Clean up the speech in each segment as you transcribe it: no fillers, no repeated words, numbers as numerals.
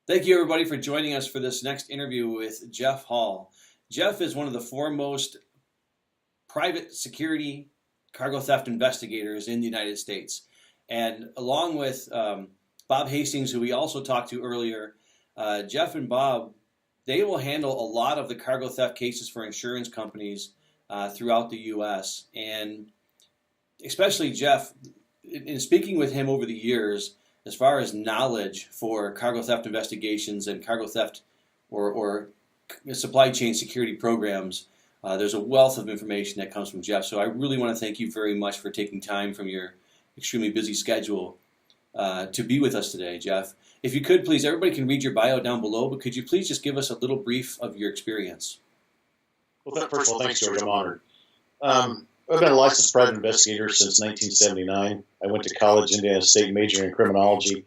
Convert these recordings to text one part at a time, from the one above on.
Thank you, everybody, for joining us for this next interview with Jeff Hall. Jeff is one of the foremost private security cargo theft investigators in the United States. And along with Bob Hastings, who we also talked to earlier, Jeff and Bob, they will handle a lot of the cargo theft cases for insurance companies throughout the U.S. And especially Jeff, in speaking with him over the years, as far as knowledge for cargo theft investigations and cargo theft or supply chain security programs, there's a wealth of information that comes from Jeff. So I really want to thank you very much for taking time from your extremely busy schedule to be with us today, Jeff. If you could, please, everybody can read your bio down below, but could you please just give us a little brief of your experience? Well, first of all, thanks, George. I'm honored. I've been a licensed private investigator since 1979. I went to college, Indiana State, majoring in criminology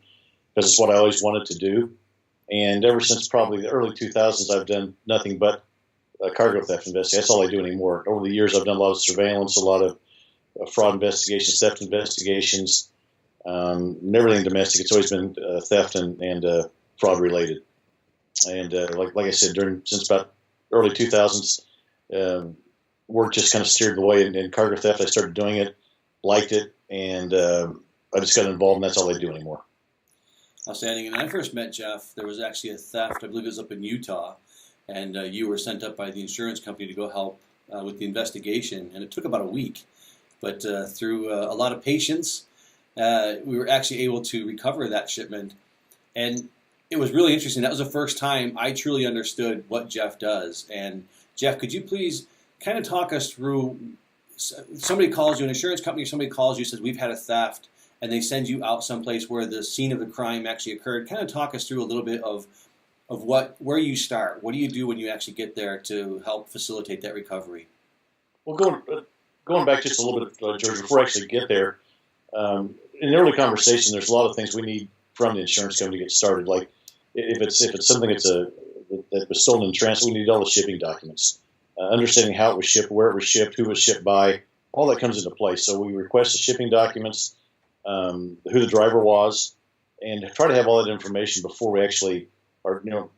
because it's what I always wanted to do. And ever since probably the early 2000s, I've done nothing but cargo theft investigation. That's all I do anymore. Over the years, I've done a lot of surveillance, a lot of fraud investigations, theft investigations, and everything domestic. It's always been theft and fraud related. And like I said, since about early 2000s, work just kind of steered the way in cargo theft. I started doing it, liked it, and I just got involved, and that's all I do anymore. Outstanding. And when I first met Jeff, there was actually a theft, I believe it was up in Utah, and you were sent up by the insurance company to go help with the investigation, and it took about a week. But through a lot of patience, we were actually able to recover that shipment. And it was really interesting. That was the first time I truly understood what Jeff does. And Jeff, could you please kind of talk us through, somebody calls you, an insurance company, or somebody calls you, says we've had a theft, and they send you out someplace where the scene of the crime actually occurred. Kind of talk us through a little bit of where you start. What do you do when you actually get there to help facilitate that recovery? Well, going back just a little bit, George, before I actually get there, in the early conversation, there's a lot of things we need from the insurance company to get started. Like if it's something that was stolen in transit, we need all the shipping documents. Understanding how it was shipped, where it was shipped, who it was shipped by, all that comes into play. So we request the shipping documents, who the driver was, and try to have all that information before we actually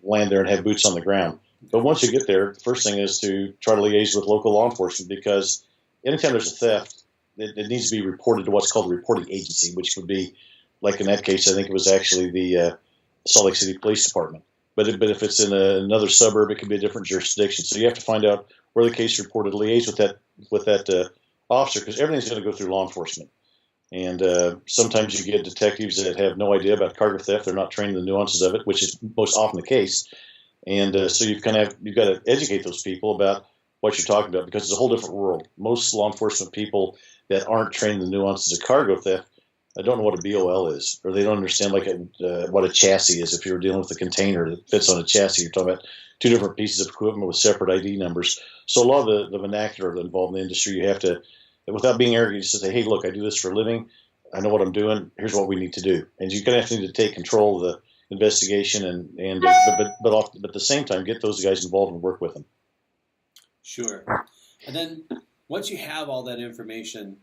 land there and have boots on the ground. But once you get there, the first thing is to try to liaise with local law enforcement, because anytime there's a theft, it needs to be reported to what's called a reporting agency, which would be, like in that case, I think it was actually the Salt Lake City Police Department. But if it's in another suburb, it could be a different jurisdiction. So you have to find out where the case is reported, liaise with that officer, because everything's going to go through law enforcement. And sometimes you get detectives that have no idea about cargo theft. They're not trained in the nuances of it, which is most often the case. And so you've got to educate those people about what you're talking about, because it's a whole different world. Most law enforcement people that aren't trained in the nuances of cargo theft, I don't know what a BOL is, or they don't understand what a chassis is. If you're dealing with a container that fits on a chassis, you're talking about two different pieces of equipment with separate ID numbers. So a lot of the vernacular involved in the industry, you have to, without being arrogant, just say, hey, look, I do this for a living. I know what I'm doing. Here's what we need to do. And you're going to need to take control of the investigation but at the same time, get those guys involved and work with them. Sure. And then once you have all that information,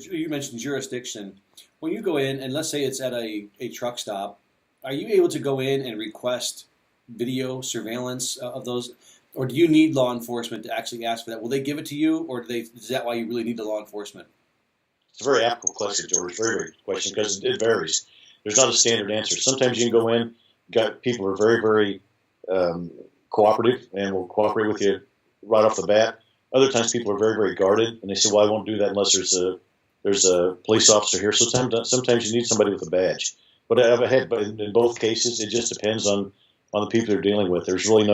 you mentioned jurisdiction. When you go in, and let's say it's at a truck stop, are you able to go in and request video surveillance of those, or do you need law enforcement to actually ask for that? Will they give it to you, or is that why you really need the law enforcement? It's a very applicable question, George. Very, very good question, because it varies. There's not a standard answer. Sometimes you can go in, people are very, very cooperative and will cooperate with you right off the bat. Other times people are very, very guarded, and they say, well, I won't do that unless there's a police officer here. So sometimes you need somebody with a badge. But in both cases, it just depends on the people you're dealing with. There's really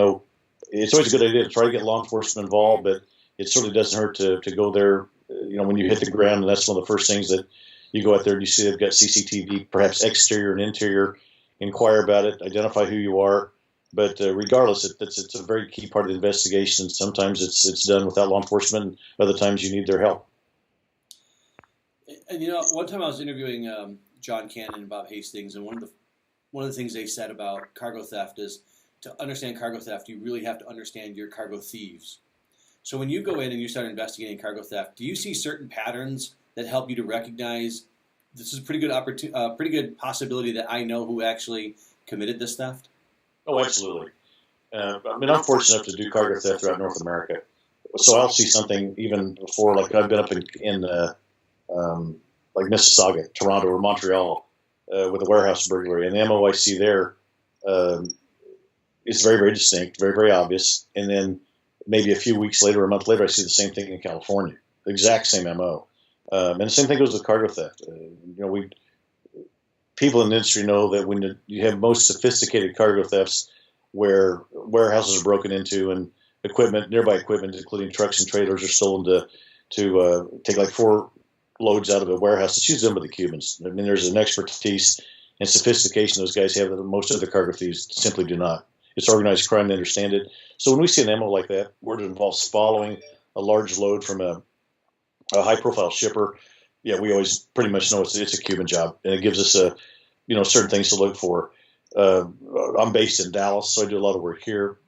it's always a good idea to try to get law enforcement involved, but it certainly doesn't hurt to go there, when you hit the ground, and that's one of the first things that you go out there and you see they've got CCTV, perhaps exterior and interior, inquire about it, identify who you are. But regardless, it's a very key part of the investigation. Sometimes it's done without law enforcement, and other times you need their help. And one time I was interviewing John Cannon and Bob Hastings, and one of the things they said about cargo theft is, to understand cargo theft, you really have to understand your cargo thieves. So when you go in and you start investigating cargo theft, do you see certain patterns that help you to recognize this is a pretty good possibility that I know who actually committed this theft? Oh, absolutely. I mean, I'm fortunate enough to do cargo theft throughout North America. So I'll see something even before, like I've been up in like Mississauga, Toronto, or Montreal with a warehouse burglary, and the MO I see there is very, very distinct, very, very obvious. And then maybe a few weeks later, a month later, I see the same thing in California, the exact same MO. And the same thing goes with cargo theft. People in the industry know that when you have most sophisticated cargo thefts, where warehouses are broken into and nearby equipment, including trucks and trailers, are stolen to take like 4 loads out of a warehouse. It's usually done by the Cubans. I mean, there's an expertise and sophistication those guys have that most other cargo thieves simply do not. It's organized crime, they understand it. So when we see an MO like that, where it involves following a large load from a high-profile shipper, yeah, we always pretty much know it's a Cuban job, and it gives us certain things to look for. I'm based in Dallas, so I do a lot of work here.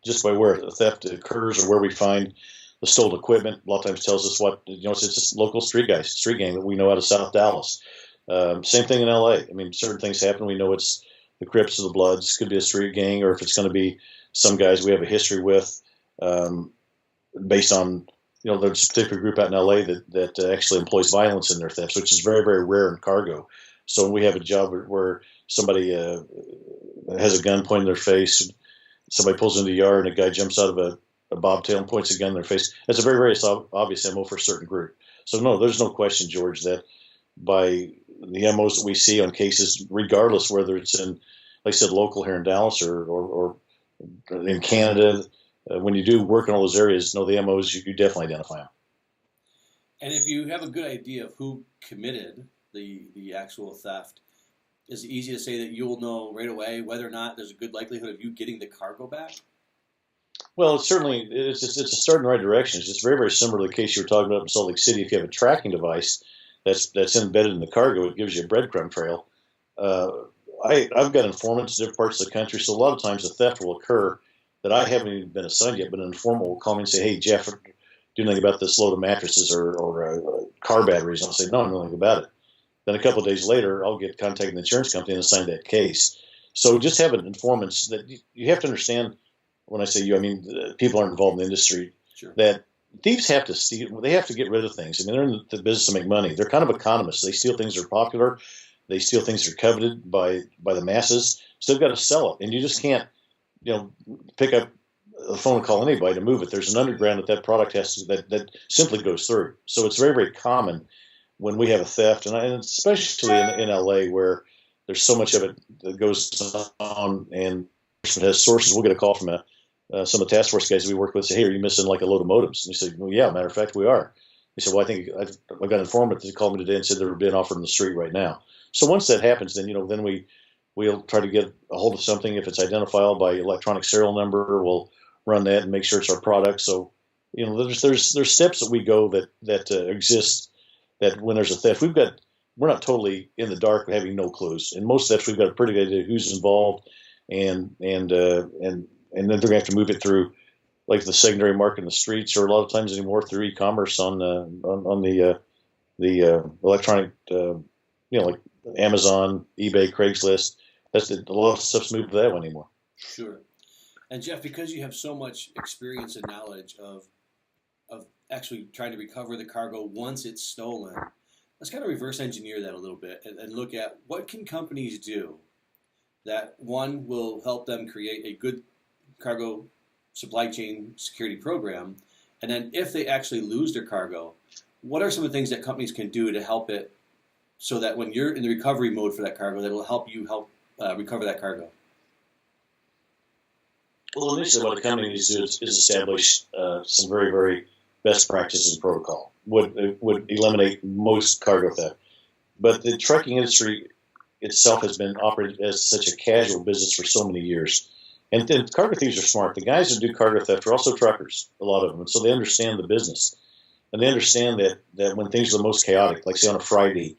Just by where the theft occurs or where we find the stolen equipment, a lot of times tells us what, it's a local street gang that we know out of South Dallas. Same thing in LA. I mean, certain things happen. We know it's the Crips or the Bloods. Could be a street gang, or if it's going to be some guys we have a history with, based on, there's a particular group out in LA that actually employs violence in their thefts, which is very, very rare in cargo. So when we have a job where somebody has a gun pointed in their face, somebody pulls into the yard and a guy jumps out of a bobtail and points a gun in their face, that's a very, very obvious MO for a certain group. So no, there's no question, George, that by the MOs that we see on cases, regardless whether it's in, like I said, local here in Dallas or in Canada, when you do work in all those areas, the MOs, you definitely identify them. And if you have a good idea of who committed the actual theft, is it easy to say that you'll know right away whether or not there's a good likelihood of you getting the cargo back? Well, it's a start in the right direction. It's just very, very similar to the case you were talking about in Salt Lake City. If you have a tracking device that's embedded in the cargo, it gives you a breadcrumb trail. I've got informants in different parts of the country, so a lot of times the theft will occur that I haven't even been assigned yet, but an informant will call me and say, "Hey, Jeff, do anything about this load of mattresses or car batteries?" And I'll say, "No, I don't know anything about it." Then a couple of days later, I'll get contacted the insurance company and assign that case. So just having informants that you have to understand. When I say you, I mean people aren't involved in the industry. Sure. That thieves have to steal. They have to get rid of things. I mean, they're in the business to make money. They're kind of economists. They steal things that are popular. They steal things that are coveted by the masses. So they've got to sell it, and you just can't, pick up the phone and call anybody to move it. There's an underground that product has to that simply goes through. So it's very, very common when we have a theft, and especially in LA where there's so much of it that goes on, and it has sources. We'll get a call from some of the task force guys we work with say, "Hey, are you missing like a load of modems?" And we say, "Well, yeah, matter of fact, we are." He said, "Well, I think I've got an informant that called me today and said they're being offered in the street right now." So once that happens, then then we'll try to get a hold of something. If it's identifiable by electronic serial number, we'll run that and make sure it's our product. So there's steps that we go that exist. That when there's a theft, we're not totally in the dark, having no clues. In most thefts, we've got a pretty good idea who's involved, and then they're going to have to move it through, like the secondary market in the streets, or a lot of times anymore through e-commerce on the electronic, like Amazon, eBay, Craigslist. A lot of stuff's moved to that one anymore. Sure. And Jeff, because you have so much experience and knowledge of actually trying to recover the cargo once it's stolen, let's kind of reverse engineer that a little bit and look at what can companies do that, one, will help them create a good cargo supply chain security program, and then if they actually lose their cargo, what are some of the things that companies can do to help it so that when you're in the recovery mode for that cargo, that will help you recover that cargo? Well, initially what a company needs to do is establish some very, very best practices and protocol. Would eliminate most cargo theft. But the trucking industry itself has been operated as such a casual business for so many years. And then cargo thieves are smart. The guys that do cargo theft are also truckers, a lot of them. And so they understand the business. And they understand that when things are the most chaotic, like say on a Friday,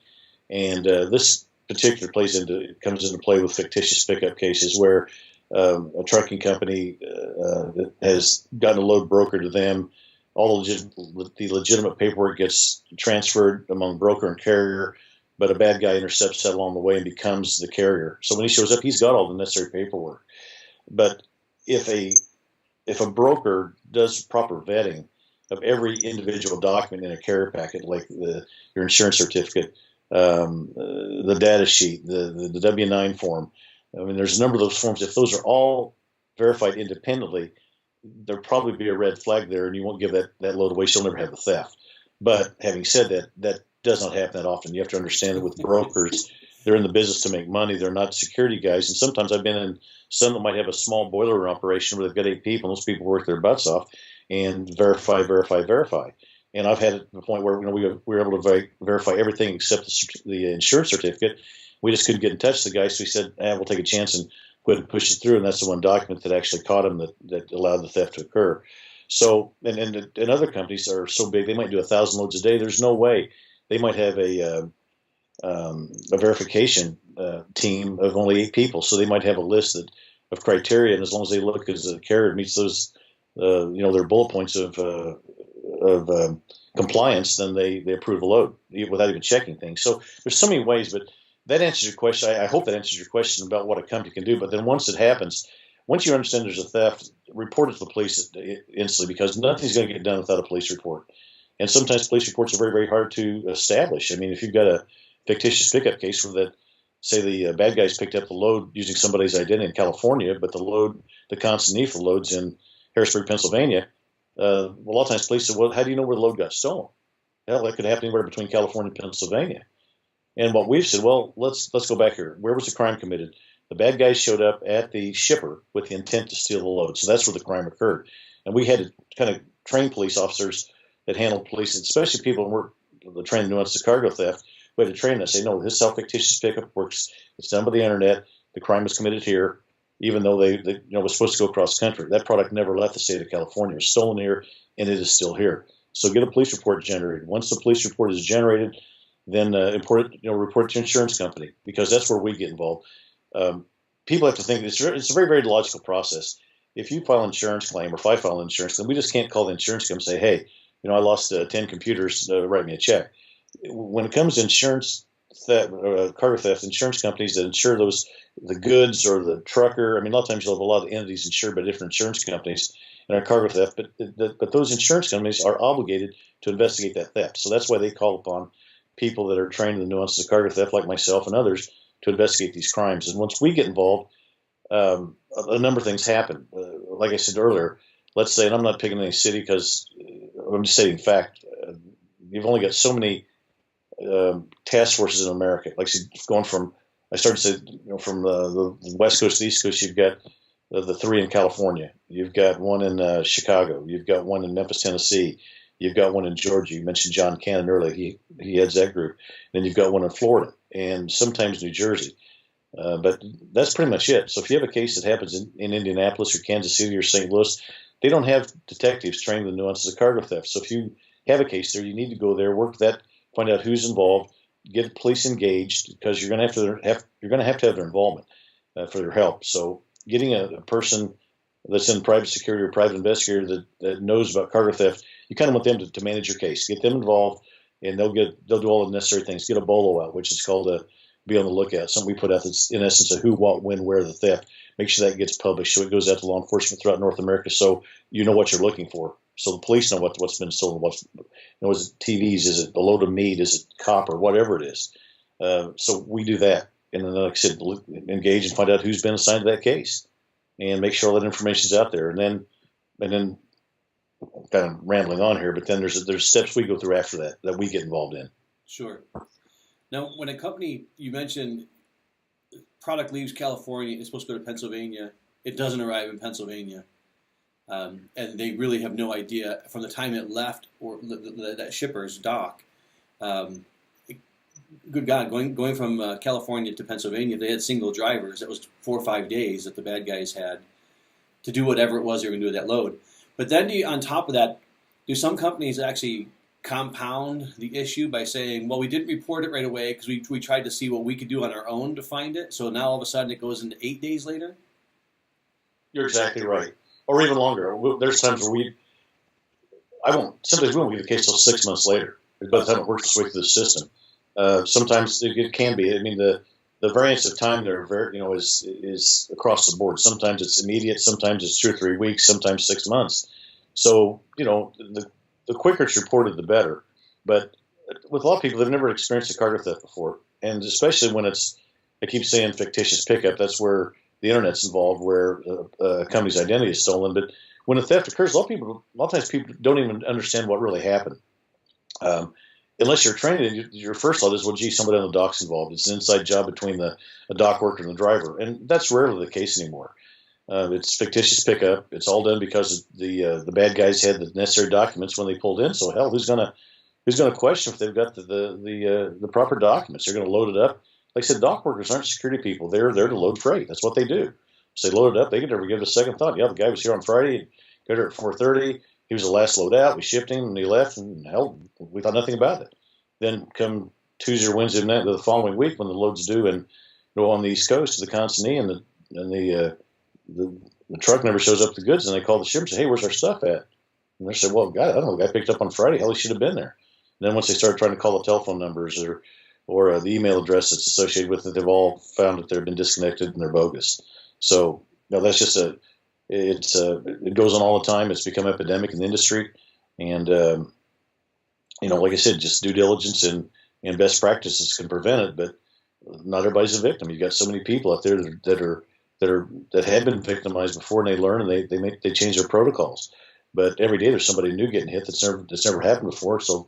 and this particular comes into play with fictitious pickup cases where a trucking company that has gotten a load brokered to them, all the legitimate paperwork gets transferred among broker and carrier. but a bad guy intercepts that along the way and becomes the carrier. So when he shows up, he's got all the necessary paperwork. But if a broker does proper vetting of every individual document in a carrier packet, like your insurance certificate, the data sheet, the W-9 form, I mean, there's a number of those forms. If those are all verified independently, there'll probably be a red flag there, and you won't give that load away. So you'll never have the theft. But having said that, that does not happen that often. You have to understand that with brokers, they're in the business to make money. They're not security guys. And sometimes I've been in some that might have a small boiler room operation where they've got 8 people, and those people work their butts off and verify. And I've had it to the point where we were able to verify everything except the insurance certificate. We just couldn't get in touch with the guy, so we said, we'll take a chance and go ahead and push it through. And that's the one document that actually caught him that allowed the theft to occur. So, and other companies are so big, they might do 1,000 loads a day. There's no way. They might have a verification team of only 8 people. So they might have a list of criteria, and as long as they look as a carrier meets those, their bullet points of compliance, then they approve a load without even checking things. So there's so many ways, but that answers your question. I hope that answers your question about what a company can do. But then once it happens, once you understand there's a theft, report it to the police instantly, because nothing's going to get done without a police report. And sometimes police reports are very, very hard to establish. I mean, if you've got a fictitious pickup case where say the bad guys picked up the load using somebody's identity in California, but the consignee for loads in Harrisburg, Pennsylvania, a lot of times police say, well, how do you know where the load got stolen? Hell, that could happen anywhere between California and Pennsylvania. And what we've said, well, let's go back here. Where was the crime committed? The bad guys showed up at the shipper with the intent to steal the load. So that's where the crime occurred. And we had to kind of train police officers that handled police, especially people who weren't trained in nuances of cargo theft. We had to train them and say, no, this self-fictitious pickup works. It's done by the internet. The crime was committed here, even though they was supposed to go across country. That product never left the state of California. It was stolen here, and it is still here. So get a police report generated. Once the police report is generated, then report it to your insurance company, because that's where we get involved. People have to think it's a very, very logical process. If you file an insurance claim, or if I file an insurance claim, we just can't call the insurance company and say, hey, I lost 10 computers, write me a check. When it comes to insurance theft, cargo theft, insurance companies that insure the goods or the trucker, I mean, a lot of times you'll have a lot of entities insured by different insurance companies in our cargo theft, but those insurance companies are obligated to investigate that theft. So that's why they call upon people that are trained in the nuances of cargo theft, like myself and others, to investigate these crimes. And once we get involved, a number of things happen. Like I said earlier, let's say, and I'm not picking any city because I'm just stating fact, you've only got so many task forces in America. Like going from, I started to say, from the West Coast to the East Coast, you've got the 3 in California. You've got one in Chicago. You've got one in Memphis, Tennessee. You've got one in Georgia. You mentioned John Cannon earlier. He heads that group. Then you've got one in Florida and sometimes New Jersey. But that's pretty much it. So if you have a case that happens in Indianapolis or Kansas City or St. Louis, they don't have detectives trained in the nuances of cargo theft. So if you have a case there, you need to go there, work that, find out who's involved, get police engaged, because you're going to have to have their involvement for their help. So getting a person that's in private security or private investigator that knows about cargo theft, you kind of want them to manage your case, get them involved, and they'll do all the necessary things. Get a BOLO out, which is called a be on the lookout. Something we put out that's in essence a who, what, when, where the theft. Make sure that gets published so it goes out to law enforcement throughout North America, so you know what you're looking for. So the police know what's been stolen. Is it TVs? Is it a load of meat? Is it copper? Whatever it is. So we do that, and then, like I said, engage and find out who's been assigned to that case, and make sure all that information's out there. And then I'm kind of rambling on here, but then there's steps we go through after that we get involved in. Sure. Now, when a company, you mentioned product leaves California, it's supposed to go to Pennsylvania, it doesn't arrive in Pennsylvania, and they really have no idea from the time it left or that shipper's dock. Good God, going from California to Pennsylvania, if they had single drivers, that was 4 or 5 days that the bad guys had to do whatever it was they were going to do with that load. But then on top of that, do some companies actually compound the issue by saying, well, we didn't report it right away because we tried to see what we could do on our own to find it, so now all of a sudden it goes into 8 days later? You're exactly right. Or even longer. There's times where sometimes we won't get the case till 6 months later by the time it works its way through the system. Sometimes it can be. I mean, the variance of time there, is across the board. Sometimes it's immediate. Sometimes it's 2 or 3 weeks. Sometimes 6 months. So the quicker it's reported, the better. But with a lot of people, they've never experienced a cargo theft before, and especially when it's, I keep saying fictitious pickup. That's where the internet's involved, where a company's identity is stolen. But when a theft occurs, a lot of times people don't even understand what really happened. Unless you're trained, your first thought is, well, gee, somebody on the dock's involved. It's an inside job between the dock worker and the driver, and that's rarely the case anymore. It's fictitious pickup. It's all done because the bad guys had the necessary documents when they pulled in. So hell, who's gonna question if they've got the proper documents? They're gonna load it up. Like I said, dock workers aren't security people. They're there to load freight. That's what they do. So they load it up. They could never give it a second thought. Yeah, the guy was here on Friday. He got here at 4:30. He was the last load out. We shipped him, and he left. And hell, we thought nothing about it. Then come Tuesday or Wednesday night the following week, when the load's due and go on the East Coast to the consignee, and the truck never shows up with the goods, and they call the shipper and say, "Hey, where's our stuff at?" And they said, "Well, God, I don't know. The guy picked up on Friday. Hell, he should have been there." And then once they start trying to call the telephone numbers or the email address that's associated with it, they've all found that they've been disconnected and they're bogus. So that's just it goes on all the time. It's become epidemic in the industry, and like I said, just due diligence and best practices can prevent it. But not everybody's a victim. You've got so many people out there that have been victimized before, and they learn and they change their protocols. But every day there's somebody new getting hit that's never happened before. So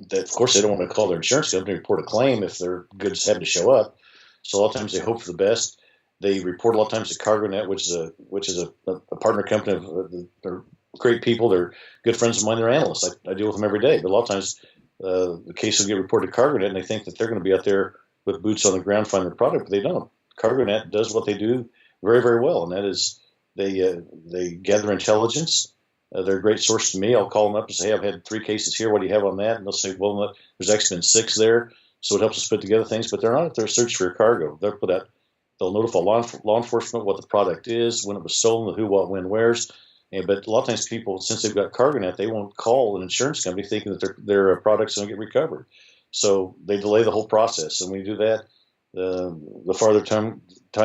that, of course, they don't want to call their insurance company and report a claim if their goods happen to show up. So a lot of times they hope for the best. They report a lot of times to CargoNet, which is a partner company of they're great people. They're good friends of mine. They're analysts. I deal with them every day. But a lot of times the case will get reported to CargoNet, and they think that they're going to be out there with boots on the ground finding the product, but they don't. CargoNet does what they do very, very well, and that is they gather intelligence. They're a great source to me. I'll call them up and say, "Hey, I've had 3 cases here. What do you have on that?" And they'll say, "Well, there's actually been 6 there." So it helps us put together things. But they're not out there searching for your cargo. They'll notify law enforcement what the product is, when it was stolen, the who, what, when, where's. But a lot of times people, since they've got CargoNet, they won't call an insurance company thinking that their product's going to get recovered. So they delay the whole process. And when you do that, the farther time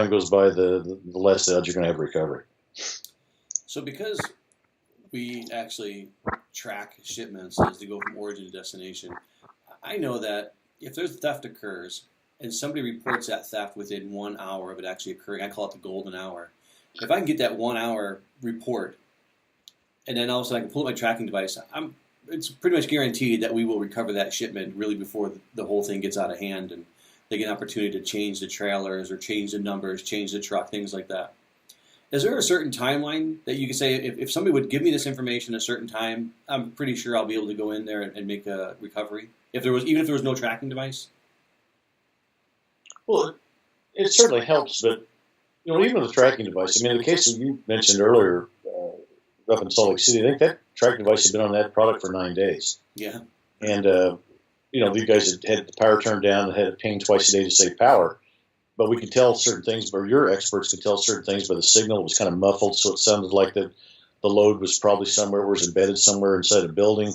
goes by, the less odds you're going to have recovery. So because we actually track shipments as they go from origin to destination, I know that if there's theft occurs and somebody reports that theft within 1 hour of it actually occurring, I call it the golden hour. If I can get that 1 hour report, and then all of a sudden I can pull up my tracking device, it's pretty much guaranteed that we will recover that shipment really before the whole thing gets out of hand, and they get an opportunity to change the trailers or change the numbers, change the truck, things like that. Is there a certain timeline that you can say, if somebody would give me this information at a certain time, I'm pretty sure I'll be able to go in there and make a recovery, even if there was no tracking device? Well, it certainly helps, but even with the tracking device, I mean, in the case that you mentioned earlier, up in Salt Lake City, I think that tracking device had been on that product for 9 days. Yeah. And these guys had the power turned down and had it ping twice a day to save power. But we could tell certain things, or your experts could tell certain things by the signal. It was kind of muffled, so it sounded like the load was probably somewhere, was embedded somewhere inside a building.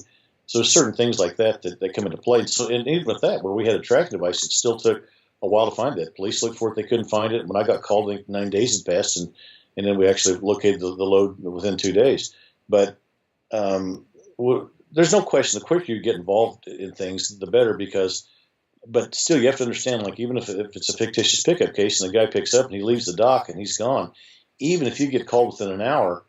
So there's certain things like that come into play. So, and even with that, where we had a tracking device, it still took a while to find that. Police looked for it, they couldn't find it. When I got called, I think 9 days had passed, and then we actually located the load within 2 days. But there's no question, the quicker you get involved in things, the better, but still you have to understand, like, even if it's a fictitious pickup case and the guy picks up and he leaves the dock and he's gone, even if you get called within an hour,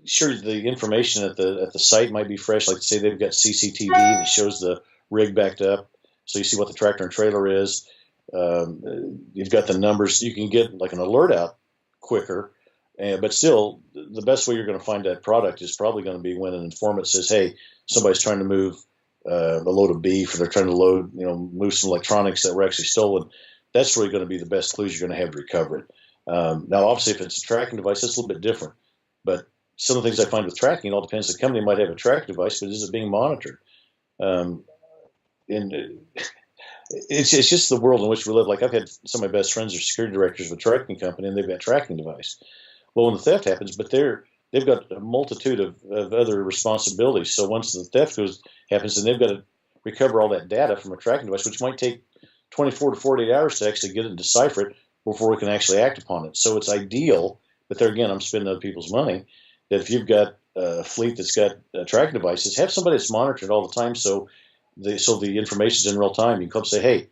sure, the information at the site might be fresh. Like, say they've got CCTV that shows the rig backed up, so you see what the tractor and trailer is. You've got the numbers. You can get like an alert out quicker. But still, the best way you're going to find that product is probably going to be when an informant says, "Hey, somebody's trying to move a load of beef, or they're trying to move some electronics that were actually stolen." That's really going to be the best clues you're going to have to recover it. Now, obviously, if it's a tracking device, that's a little bit different. But some of the things I find with tracking, it all depends. The company might have a tracking device, but is it being monitored? And it's just the world in which we live. Like, I've had some of my best friends are security directors of a tracking company, and they've got a tracking device. Well, when the theft happens, but they've got a multitude of other responsibilities. So once the theft happens, then they've got to recover all that data from a tracking device, which might take 24 to 48 hours to actually get it and decipher it before we can actually act upon it. So it's ideal, but there again, I'm spending other people's money, that if you've got a fleet that's got tracking devices, have somebody that's monitored all the time so the information is in real time. You can come say, hey,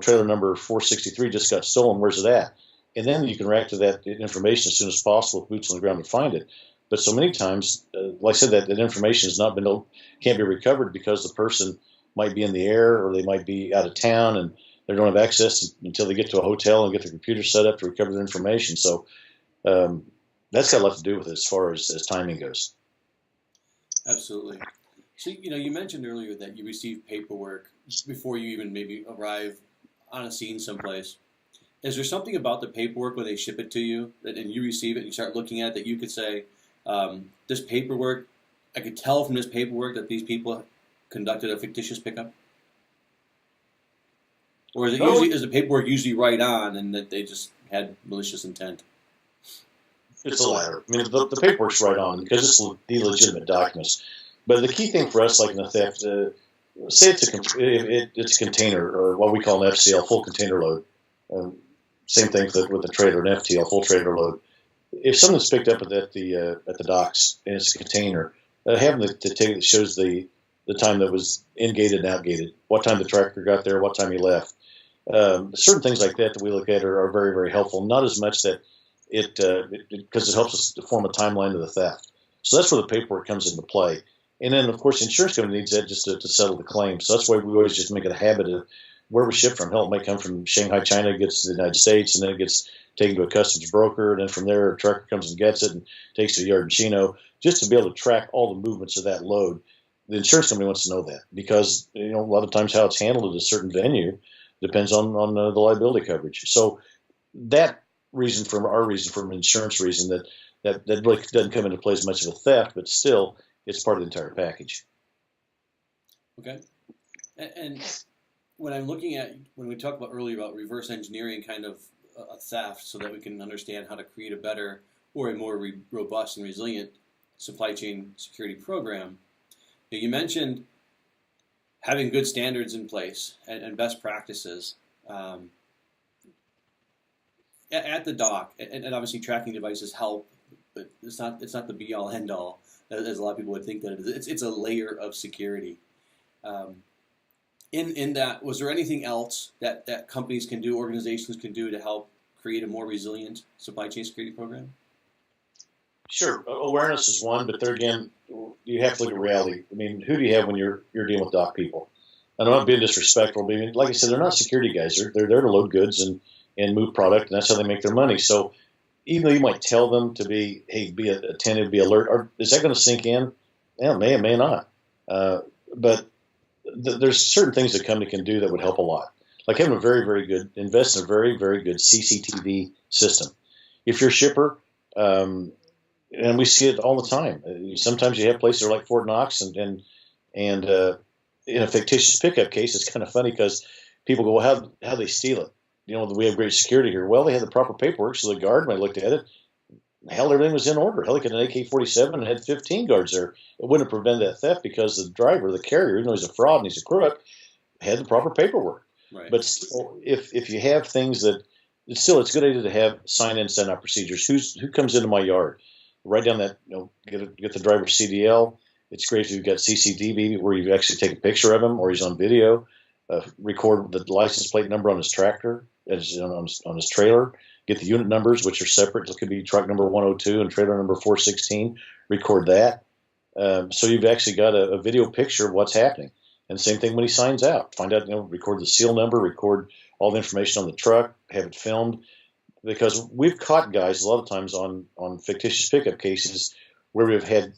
trailer number 463 just got stolen. Where's it at? And then you can react to that information as soon as possible with boots on the ground to find it. But so many times, like I said, that information can't be recovered because the person might be in the air or they might be out of town and they don't have access until they get to a hotel and get their computer set up to recover their information. So that's got a lot to do with it as far as timing goes. Absolutely. So, you mentioned earlier that you receive paperwork before you even maybe arrive on a scene someplace. Is there something about the paperwork when they ship it to you and you receive it and you start looking at it that you could say, this paperwork, I could tell from this paperwork that these people conducted a fictitious pickup? Or is the paperwork usually right on and that they just had malicious intent? It's the latter. I mean, the paperwork's right on because it's the legitimate documents. But the key thing for us, like in the theft, say it's a container or what we call an FCL, full container load. Same thing with the trailer, an FTL, full trailer load. If something's picked up at the docks and it's a container, having the ticket that shows the time that was in-gated and out-gated, what time the tractor got there, what time he left. Certain things like that we look at are very, very helpful. Not as much that because it helps us to form a timeline of the theft. So that's where the paperwork comes into play. And then, of course, the insurance company needs that just to settle the claim. So that's why we always just make it a habit of where we ship from. Hell, it might come from Shanghai, China, it gets to the United States, and then it gets taken to a customs broker, and then from there a trucker comes and gets it and takes it to the yard in Chino, just to be able to track all the movements of that load. The insurance company wants to know that because a lot of times how it's handled at a certain venue depends on the liability coverage. So that reason from an insurance reason that really doesn't come into play as much of a theft, but still it's part of the entire package. Okay. And when we talked about earlier about reverse engineering kind of a theft so that we can understand how to create a better or a more robust and resilient supply chain security program, you mentioned having good standards in place and best practices at the dock, and obviously tracking devices help, but it's not the be-all, end-all, as a lot of people would think that it is. It's a layer of security. In that, was there anything else that companies can do, organizations can do to help create a more resilient supply chain security program? Sure. Awareness is one, but there again, you have to look at reality. I mean, who do you have when you're dealing with dock people? And I'm not being disrespectful, but like I said, they're not security guys. They're there to load goods and move product, and that's how they make their money. So even though you might tell them to be attentive, be alert, or is that going to sink in? Yeah, it may, it may not. But there's certain things that company can do that would help a lot. Like having invest in a very, very good CCTV system. If you're a shipper, and we see it all the time. Sometimes you have places that are like Fort Knox, and in a fictitious pickup case, it's kind of funny because people go, well, how they steal it? We have great security here. Well, they had the proper paperwork, so the guard, when I looked at it, hell, everything was in order. Hell, they had an AK-47 and had 15 guards there. It wouldn't have prevented that theft because the driver, the carrier, even though he's a fraud and he's a crook, had the proper paperwork. Right. But still, if you have things that, it's a good idea to have sign-in, sign-out procedures. Who comes into my yard? Write down that, get the driver's CDL. It's great if you've got CCTV where you actually take a picture of him or he's on video. Record the license plate number on his tractor, on his trailer. Get the unit numbers, which are separate. It could be truck number 102 and trailer number 416. Record that. So you've actually got a video picture of what's happening. And same thing when he signs out. Find out, record the seal number, record all the information on the truck, have it filmed. Because we've caught guys a lot of times on fictitious pickup cases where we've had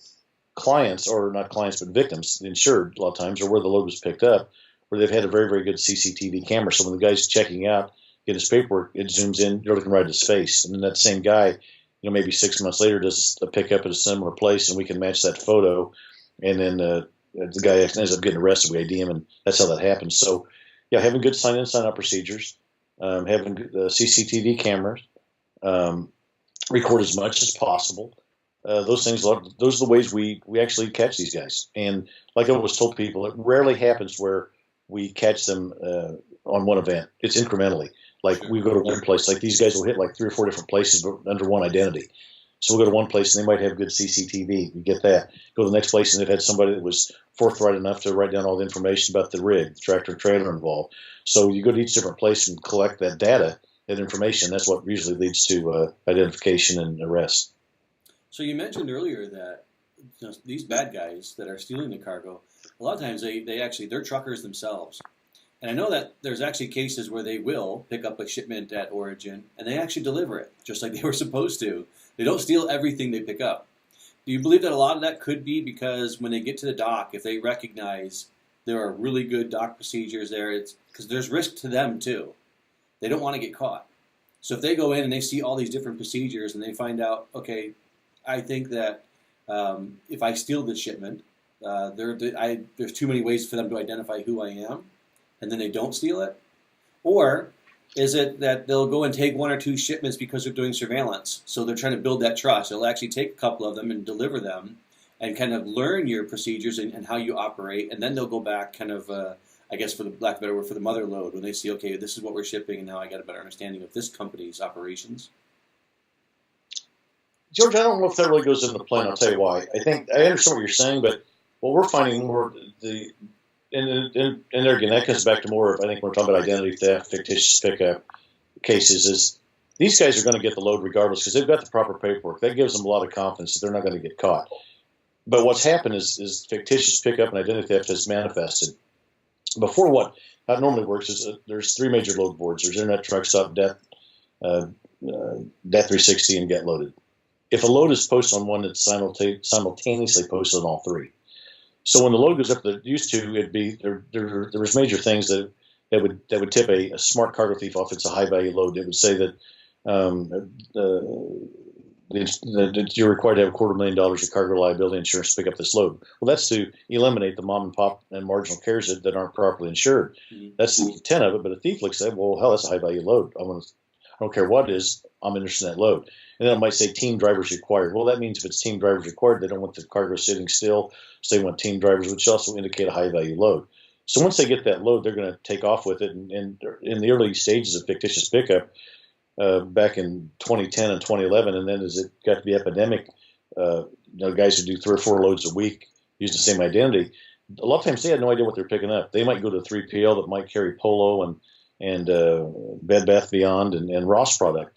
clients, or not clients, but victims, insured a lot of times, or where the load was picked up, where they've had a very, very good CCTV camera. So when the guy's checking out, get his paperwork, it zooms in, you're looking right at his face. And then that same guy, maybe 6 months later does a pickup at a similar place, and we can match that photo. And then the guy ends up getting arrested. We ID him, and that's how that happens. So, yeah, having good sign-in, sign-out procedures, having CCTV cameras, record as much as possible. those things, those are the ways we actually catch these guys. And like I always told people, it rarely happens where we catch them on one event. It's incrementally. Like we go to one place, like these guys will hit like 3 or 4 different places, but under one identity. So we'll go to one place and they might have good CCTV. You get that. Go to the next place and they've had somebody that was forthright enough to write down all the information about the rig, the tractor and trailer involved. So you go to each different place and collect that data, that information. That's what usually leads to identification and arrest. So you mentioned earlier that these bad guys that are stealing the cargo, a lot of times they're truckers themselves. And I know that there's actually cases where they will pick up a shipment at origin and they actually deliver it, just like they were supposed to. They don't steal everything they pick up. Do you believe that a lot of that could be because when they get to the dock, if they recognize there are really good dock procedures there, it's because there's risk to them too. They don't want to get caught. So if they go in and they see all these different procedures and they find out, okay, I think that if I steal this shipment, there's too many ways for them to identify who I am, and then they don't steal it? Or is it that they'll go and take 1 or 2 shipments because they're doing surveillance? So they're trying to build that trust. They'll actually take a couple of them and deliver them and kind of learn your procedures and how you operate, and then they'll go back kind of, I guess for the lack of a better word, for the mother load when they see, okay, this is what we're shipping, and now I got a better understanding of this company's operations. George, I don't know if that really goes into the plan. I'll tell you why. I think I understand what you're saying, but what we're finding more and there again, that comes back to more of, I think, when we're talking about identity theft, fictitious pickup cases, is these guys are going to get the load regardless because they've got the proper paperwork. That gives them a lot of confidence that they're not going to get caught. But what's happened is fictitious pickup and identity theft has manifested. Before, how it normally works is there's 3 major load boards. There's Internet Truck Stop, DET 360, and Get Loaded. If a load is posted on one, it's simultaneously posted on all 3. So when the load goes up, that used to, it'd be there was major things that would tip a smart cargo thief off. It's a high value load. It would say that that you're required to have $250,000 of cargo liability insurance to pick up this load. Well, that's to eliminate the mom and pop and marginal carriers that aren't properly insured. Mm-hmm. That's the intent of it. But a thief looks at it, well, hell, that's a high value load. I don't care what it is. I'm interested in that load. And then it might say team drivers required. Well, that means if it's team drivers required, they don't want the cargo sitting still. So they want team drivers, which also indicate a high value load. So once they get that load, they're going to take off with it. And in the early stages of fictitious pickup, back in 2010 and 2011, and then as it got to be epidemic, guys who do 3 or 4 loads a week use the same identity. A lot of times they had no idea what they're picking up. They might go to a 3PL that might carry Polo and Bed Bath Beyond and Ross product.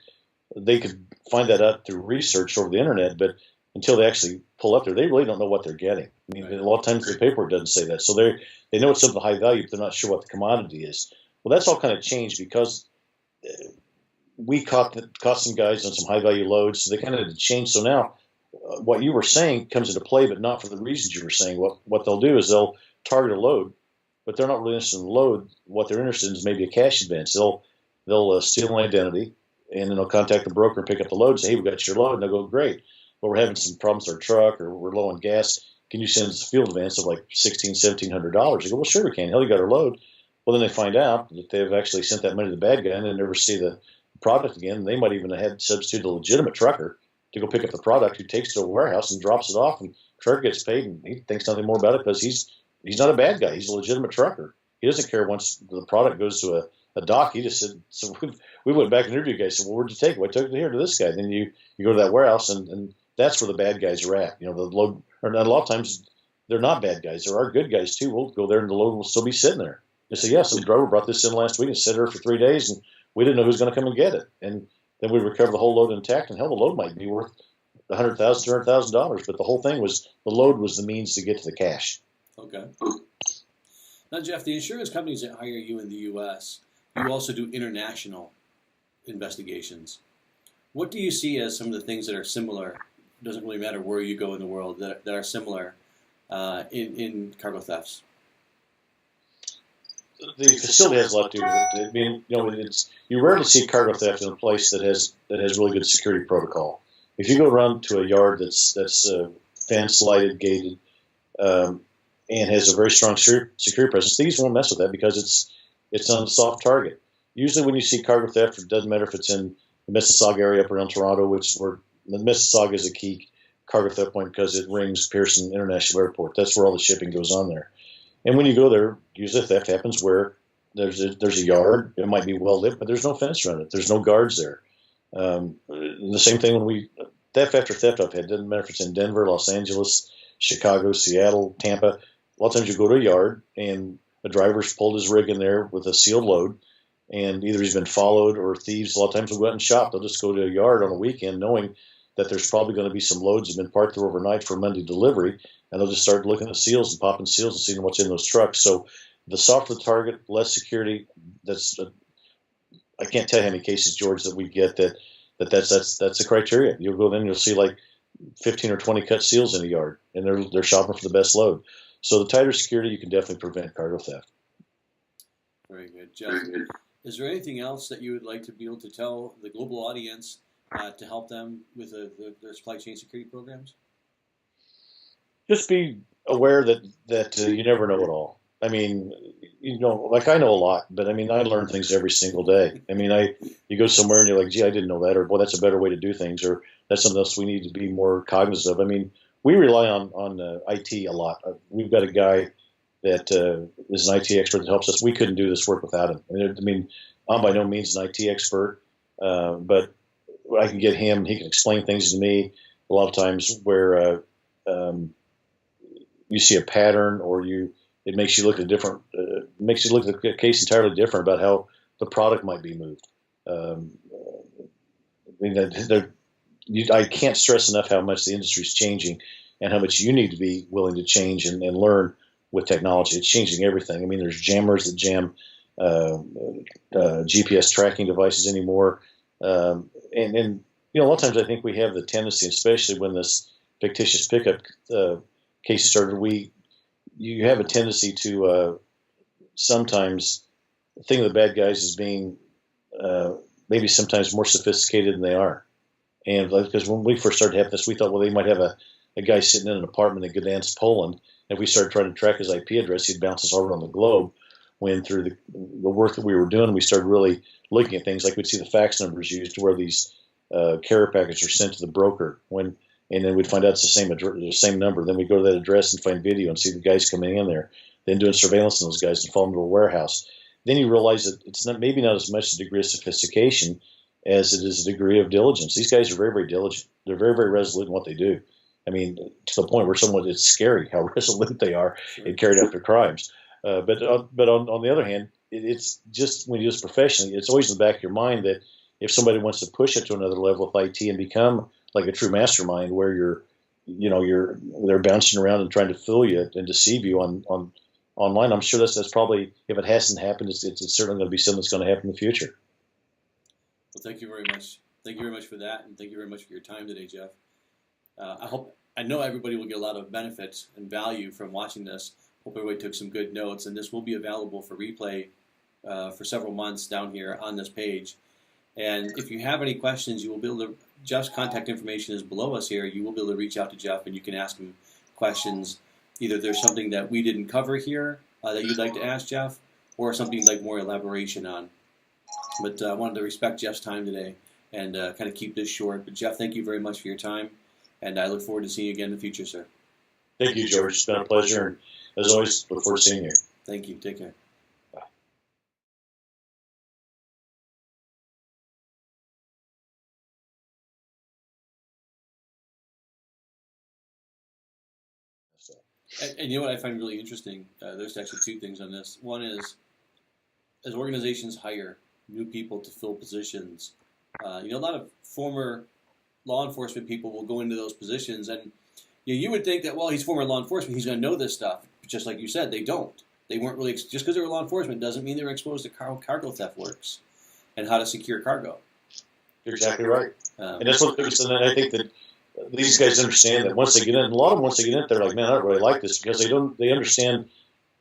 They could find that out through research over the internet, but until they actually pull up there, they really don't know what they're getting. I mean, a lot of times the paperwork doesn't say that. So they know it's something high value, but they're not sure what the commodity is. Well, that's all kind of changed because we caught some guys on some high value loads, so they kind of had to change. So now what you were saying comes into play, but not for the reasons you were saying. What they'll do is they'll target a load, but they're not really interested in the load. What they're interested in is maybe a cash advance. They'll steal an identity, and then they'll contact the broker and pick up the load and say, hey, we got your load. And they'll go, great. But we're having some problems with our truck, or we're low on gas. Can you send us a field advance of like $1,600, $1,700? They go, well, sure we can. Hell, you got our load. Well, then they find out that they've actually sent that money to the bad guy and they never see the product again. They might even have had to substitute a legitimate trucker to go pick up the product, who takes it to a warehouse and drops it off, and the trucker gets paid, and he thinks nothing more about it because he's not a bad guy. He's a legitimate trucker. He doesn't care once the product goes to a dock. He just said, so we went back and interviewed guys. Said, well, where'd you take it? Well, I took it here to this guy. Then you go to that warehouse, and that's where the bad guys are at. The load, or a lot of times they're not bad guys. There are good guys too. We'll go there and the load will still be sitting there. They say, yeah, some driver brought this in last week and sat there for 3 days, and we didn't know who was going to come and get it. And then we recover the whole load intact, and hell, the load might be worth $100,000, $200,000, but the whole thing was the load was the means to get to the cash. Okay. Now, Jeff, the insurance companies that hire you in the U.S., you also do international investigations. What do you see as some of the things that are similar? It doesn't really matter where you go in the world that are similar in cargo thefts. The facility has a lot to do with it. I mean, you rarely see cargo theft in a place that has really good security protocol. If you go around to a yard that's fenced, lighted, gated, and has a very strong security presence, these won't mess with that because it's on a soft target. Usually, when you see cargo theft, it doesn't matter if it's in the Mississauga area up around Toronto, which is where the Mississauga is a key cargo theft point because it rings Pearson International Airport. That's where all the shipping goes on there. And when you go there, usually theft happens where there's a yard. It might be well lit, but there's no fence around it. There's no guards there. The same thing when we theft after theft I've had. Doesn't matter if it's in Denver, Los Angeles, Chicago, Seattle, Tampa. A lot of times you go to a yard and a driver's pulled his rig in there with a sealed load, and either he's been followed or thieves. A lot of times will go out and shop. They'll just go to a yard on a weekend knowing that there's probably going to be some loads that have been parked there overnight for Monday delivery, and they'll just start looking at seals and popping seals and seeing what's in those trucks. So the softer the target, less security. I can't tell you how many cases, George, that we get that's the criteria. You'll go in and you'll see like 15 or 20 cut seals in a yard, and they're shopping for the best load. So the tighter security, you can definitely prevent cargo theft. Very good, Jeff. Is there anything else that you would like to be able to tell the global audience to help them with their supply chain security programs? Just be aware that you never know it all. I mean, like I know a lot, but I mean, I learn things every single day. I mean, you go somewhere and you're like, gee, I didn't know that, or boy, that's a better way to do things, or that's something else we need to be more cognizant of. I mean, we rely on IT a lot. We've got a guy that is an IT expert that helps us. We couldn't do this work without him. I mean, I'm by no means an IT expert, but I can get him. He can explain things to me a lot of times where you see a pattern, or it makes you look at makes you look at the case entirely different about how the product might be moved. I mean, I can't stress enough how much the industry is changing and how much you need to be willing to change and learn with technology. It's changing everything. I mean, there's jammers that jam GPS tracking devices anymore. And a lot of times I think we have the tendency, especially when this fictitious pickup case started, you have a tendency to sometimes think of the bad guys as being maybe sometimes more sophisticated than they are. And because when we first started having this, we thought, well, they might have a guy sitting in an apartment in Gdansk, Poland. And if we started trying to track his IP address, he'd bounce us all around the globe. When through the work that we were doing, we started really looking at things like we'd see the fax numbers used where these carrier packets are sent to the broker. And then we'd find out it's the same number. Then we'd go to that address and find video and see the guys coming in there, then doing surveillance on those guys and fall into a warehouse. Then you realize that it's maybe not as much a degree of sophistication as it is a degree of diligence. These guys are very, very diligent. They're very, very resolute in what they do. I mean, to the point where it's scary how resolute they are in carrying out their crimes. But on the other hand, it's just when you do this professionally, it's always in the back of your mind that if somebody wants to push it to another level of IT and become like a true mastermind, where they're bouncing around and trying to fool you and deceive you on online, I'm sure that's probably, if it hasn't happened, it's certainly going to be something that's going to happen in the future. Well, thank you very much. Thank you very much for that, and thank you very much for your time today, Jeff. I know everybody will get a lot of benefit and value from watching this. Hope everybody took some good notes, and this will be available for replay for several months down here on this page. And if you have any questions, you will be able to, Jeff's contact information is below us here. You will be able to reach out to Jeff, and you can ask him questions. Either there's something that we didn't cover here that you'd like to ask Jeff, or something you'd like more elaboration on. But I wanted to respect Jeff's time today and kind of keep this short. But Jeff, thank you very much for your time, and I look forward to seeing you again in the future, sir. Thank you, George. It's been a pleasure. And as always, look forward to seeing you. Thank you. Take care. Bye. And you know what I find really interesting? There's actually two things on this. One is, as organizations hire new people to fill positions, a lot of former law enforcement people will go into those positions, and you would think that, well, he's former law enforcement, he's going to know this stuff. Just like you said, they don't. They weren't really, just because they were law enforcement doesn't mean they were exposed to how cargo theft works and how to secure cargo. You're exactly right. And that's what and I think that these guys understand that once they get in, a lot of them, once they get in, they're like, man, I don't really like this, because they understand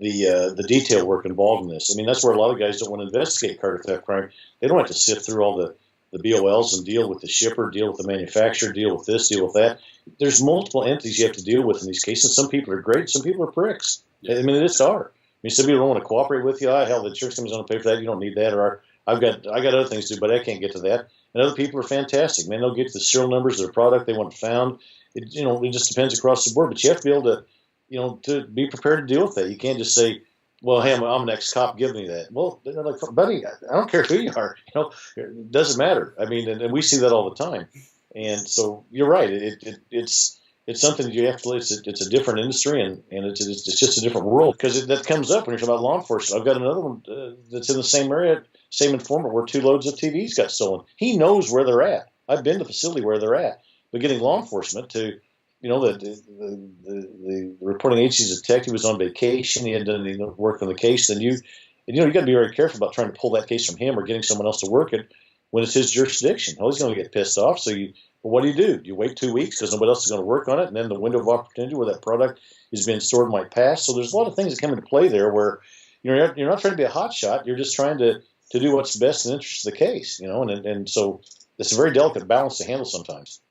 the detail work involved in this. I mean, that's where a lot of guys don't want to investigate cargo theft crime. They don't have to sift through all the BOLs and deal with the shipper, deal with the manufacturer, deal with this, deal with that. There's multiple entities you have to deal with in these cases. Some people are great, some people are pricks. Yeah. I mean, they just are. I mean, some people don't want to cooperate with you. Hell, the insurance company's going to pay for that. You don't need that. Or I've got other things to do, but I can't get to that. and other people are fantastic. Man, they'll get the serial numbers of their product they want found. It just depends across the board. But you have to be able to, to be prepared to deal with that. You can't just say, well, hey, I'm an ex-cop, give me that. Well, they're like, buddy, I don't care who you are. It doesn't matter. I mean, and we see that all the time. And so you're right. It's something that you have to. It's a different industry, and it's just a different world, because that comes up when you're talking about law enforcement. I've got another one that's in the same area, same informant, where 2 loads of TVs got stolen. He knows where they're at. I've been to the facility where they're at, but getting law enforcement to, the reporting agency's detective was on vacation. He had done work on the case. Then you got to be very careful about trying to pull that case from him or getting someone else to work it when it's his jurisdiction. Oh, he's going to get pissed off. So what do? Do you wait 2 weeks because nobody else is going to work on it, and then the window of opportunity where that product is being stored might pass? So there's a lot of things that come into play there where you're not trying to be a hot shot. You're just trying to do what's best in the interest of the case, and so it's a very delicate balance to handle sometimes.